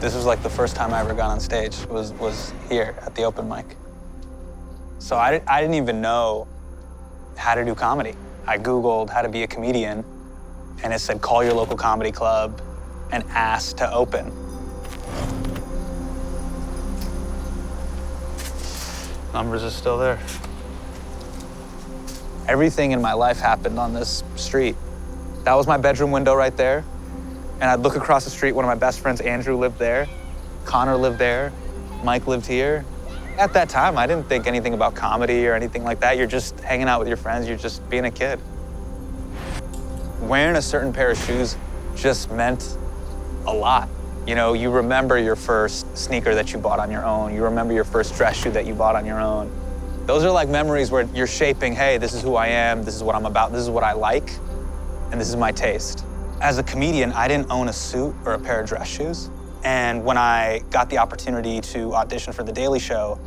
This was like the first time I ever got on stage, was here at the open mic. So I didn't even know how to do comedy. I Googled how to be a comedian, and it said, call your local comedy club and ask to open. Numbers are still there. Everything in my life happened on this street. That was my bedroom window right there. And I'd look across the street, one of my best friends, Andrew, lived there. Connor lived there. Mike lived here. At that time, I didn't think anything about comedy or anything like that. You're just hanging out with your friends. You're just being a kid. Wearing a certain pair of shoes just meant a lot. You know, you remember your first sneaker that you bought on your own. You remember your first dress shoe that you bought on your own. Those are like memories where you're shaping, hey, this is who I am, this is what I'm about, this is what I like, and this is my taste. As a comedian, I didn't own a suit or a pair of dress shoes. And when I got the opportunity to audition for The Daily Show,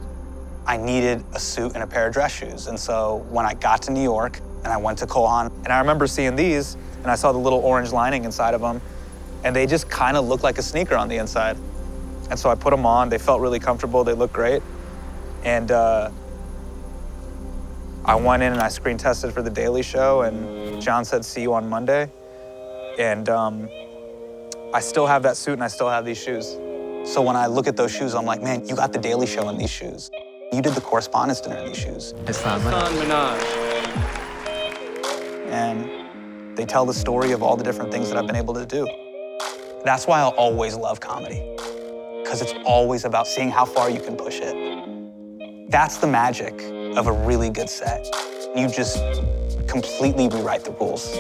I needed a suit and a pair of dress shoes. And so when I got to New York and I went to Cole Haan, and I remember seeing these, and I saw the little orange lining inside of them, and they just kind of looked like a sneaker on the inside. And so I put them on. They felt really comfortable. They looked great. And I went in and I screen tested for The Daily Show, and John said, see you on Monday. And I still have that suit and I still have these shoes. So when I look at those shoes, I'm like, man, you got The Daily Show in these shoes. You did the correspondence dinner in these shoes. Hasan Minhaj. And they tell the story of all the different things that I've been able to do. That's why I'll always love comedy, because it's always about seeing how far you can push it. That's the magic of a really good set. You just completely rewrite the rules.